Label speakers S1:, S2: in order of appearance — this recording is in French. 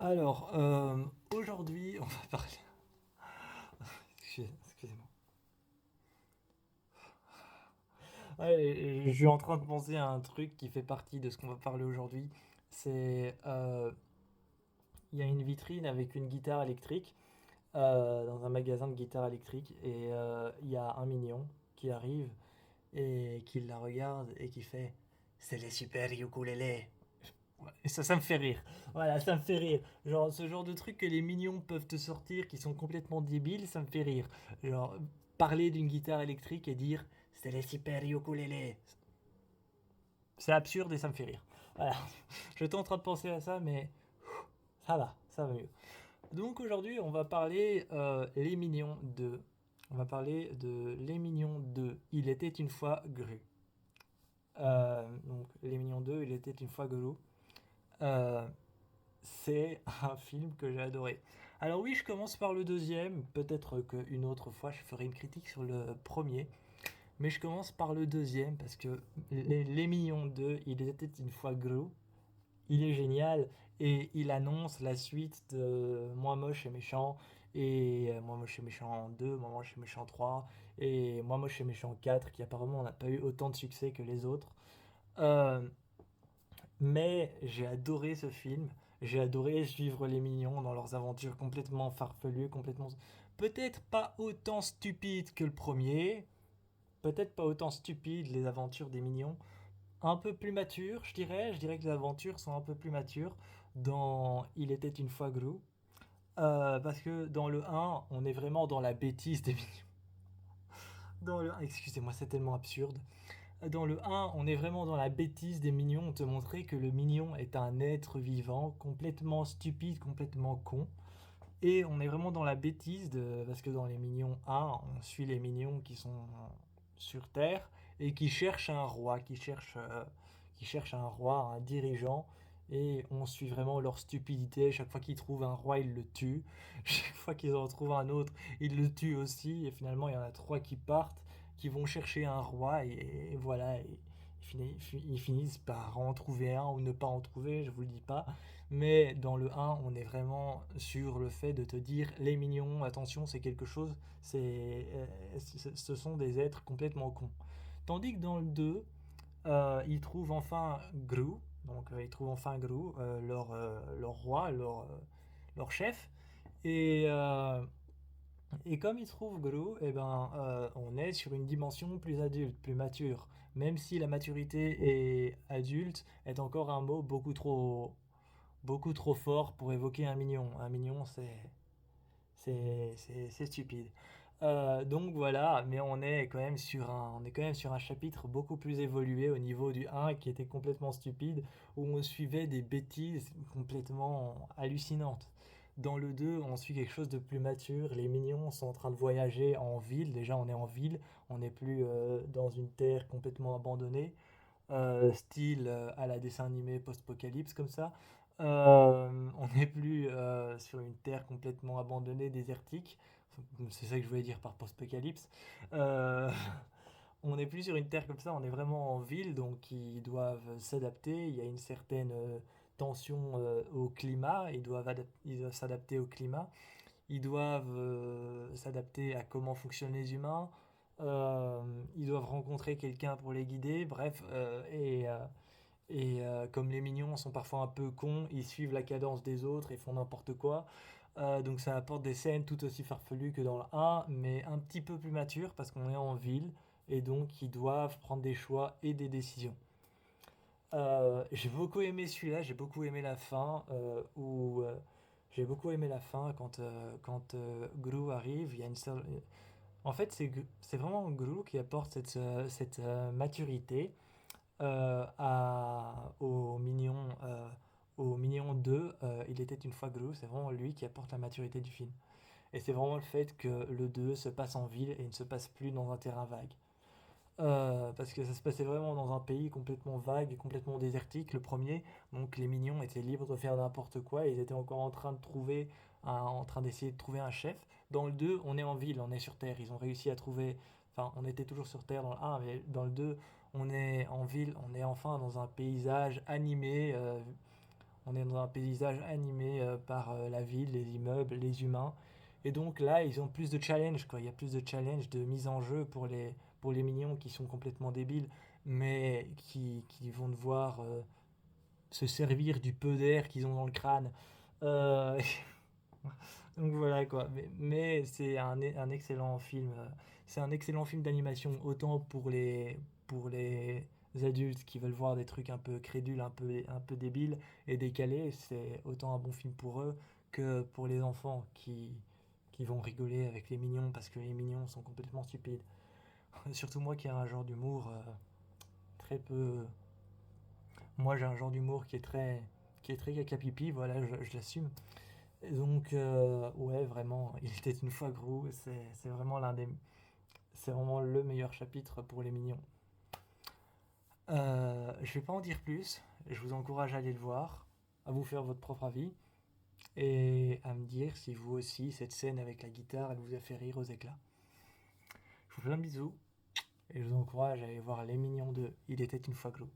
S1: Alors, aujourd'hui, on va parler. Excusez-moi. Ouais, je suis en train de penser à un truc qui fait partie de ce qu'on va parler aujourd'hui. C'est, il y a une vitrine avec une guitare électrique dans un magasin de guitare électrique et il y a un mignon qui arrive et qui la regarde et qui fait c'est les super ukulélés. Ouais, et ça me fait rire. Voilà, ça me fait rire. Genre, ce genre de truc que les mignons peuvent te sortir qui sont complètement débiles, ça me fait rire. Genre, parler d'une guitare électrique et dire c'est les super ukulélés. C'est absurde et ça me fait rire. Voilà. J'étais en train de penser à ça, mais ça va mieux. Donc aujourd'hui, on va parler Les Mignons 2. On va parler de Les Mignons 2. Il était une fois Gru. Donc, Les Mignons 2, il était une fois Gru. Euh, c'est un film que j'ai adoré. Alors oui, je commence par le deuxième. Peut-être qu'une autre fois, je ferai une critique sur le premier. Mais je commence par le deuxième parce que Les Mignons 2, il était une fois Gru. Il est génial et il annonce la suite de Moi moche et méchant et Moi moche et méchant 2, Moi moche et méchant 3 et Moi moche et méchant 4 qui apparemment n'a pas eu autant de succès que les autres. Euh, mais j'ai adoré ce film. J'ai adoré suivre les mignons dans leurs aventures complètement farfelues, complètement... Peut-être pas autant stupides que le premier. Peut-être pas autant stupides les aventures des mignons. Un peu plus matures, je dirais. Je dirais que les aventures sont un peu plus matures dans Il était une fois Gru. Parce que dans le un on est vraiment dans la bêtise des mignons. Dans le 1, excusez-moi, c'est tellement absurde. Dans le un on est vraiment dans la bêtise des mignons. On te montrait que le mignon est un être vivant, complètement stupide, complètement con. Et on est vraiment dans la bêtise de. Parce que dans les mignons un on suit les mignons qui sont sur Terre et qui cherchent un roi, qui cherchent un roi, un dirigeant. Et on suit vraiment leur stupidité. Chaque fois qu'ils trouvent un roi, ils le tuent. Chaque fois qu'ils en trouvent un autre, ils le tuent aussi. Et finalement, il y en a trois qui partent, qui vont chercher un roi. Et voilà. Et ils finissent par en trouver un ou ne pas en trouver, je vous le dis pas. Mais dans le un on est vraiment sur le fait de te dire les mignons, attention, c'est quelque chose, ce sont des êtres complètement cons. Tandis que dans le 2 ils trouvent enfin Gru, donc ils trouvent enfin Gru, leur roi, leur chef. Et, euh, et comme ils trouvent Gru, eh ben, on est sur une dimension plus adulte, plus mature. Même si la maturité est adulte, est encore un mot beaucoup trop fort pour évoquer un mignon. Un mignon, c'est stupide. Donc voilà, mais on est quand même sur un chapitre beaucoup plus évolué au niveau du un qui était complètement stupide, où on suivait des bêtises complètement hallucinantes. Dans le 2 on suit quelque chose de plus mature. Les mignons sont en train de voyager en ville. Déjà, on est en ville, on n'est plus dans une terre complètement abandonnée, style à la dessin animé post-apocalypse comme ça. On n'est plus sur une terre complètement abandonnée, désertique. C'est ça que je voulais dire par post-apocalypse. Euh, on n'est plus sur une terre comme ça, on est vraiment en ville, donc ils doivent s'adapter. Il y a une certaine tension au climat, ils doivent s'adapter au climat. Ils doivent s'adapter à comment fonctionnent les humains. Euh, Ils doivent rencontrer quelqu'un pour les guider. Bref, comme les mignons sont parfois un peu cons, ils suivent la cadence des autres et font n'importe quoi. Donc ça apporte des scènes tout aussi farfelues que dans le un mais un petit peu plus matures parce qu'on est en ville et donc ils doivent prendre des choix et des décisions. J'ai beaucoup aimé celui-là, j'ai beaucoup aimé la fin j'ai beaucoup aimé la fin quand Gru arrive. Il y a en fait, c'est vraiment Gru qui apporte cette maturité au Mignon 2, Il était une fois Gru. C'est vraiment lui qui apporte la maturité du film. Et c'est vraiment le fait que le 2 se passe en ville et ne se passe plus dans un terrain vague. Parce que ça se passait vraiment dans un pays complètement vague et complètement désertique, le premier. Donc les mignons étaient libres de faire n'importe quoi et ils étaient encore en train d'essayer de trouver un chef. Dans le 2 on est en ville, on est sur Terre. Ils ont réussi à trouver. Enfin, on était toujours sur Terre dans le un mais dans le 2 on est en ville, on est enfin dans un paysage animé. On est dans un paysage animé par la ville, les immeubles, les humains. Et donc là, ils ont plus de challenge, quoi. Il y a plus de challenge, de mise en jeu pour les mignons qui sont complètement débiles, mais qui vont devoir se servir du peu d'air qu'ils ont dans le crâne. Euh, donc voilà quoi. Mais c'est un excellent film. C'est un excellent film d'animation, autant pour les adultes qui veulent voir des trucs un peu crédules, un peu débiles et décalés. C'est autant un bon film pour eux que pour les enfants qui vont rigoler avec les mignons parce que les mignons sont complètement stupides. Surtout moi qui ai un genre d'humour très peu. Moi j'ai un genre d'humour qui est très caca pipi, voilà, je l'assume. Et donc, ouais, vraiment, il était une fois Gru, c'est vraiment c'est vraiment le meilleur chapitre pour les mignons. Je vais pas en dire plus, je vous encourage à aller le voir, à vous faire votre propre avis, et à me dire si vous aussi, cette scène avec la guitare, elle vous a fait rire aux éclats. Je vous fais un bisou, et je vous encourage à aller voir Les Mignons 2, Il était une fois Gru.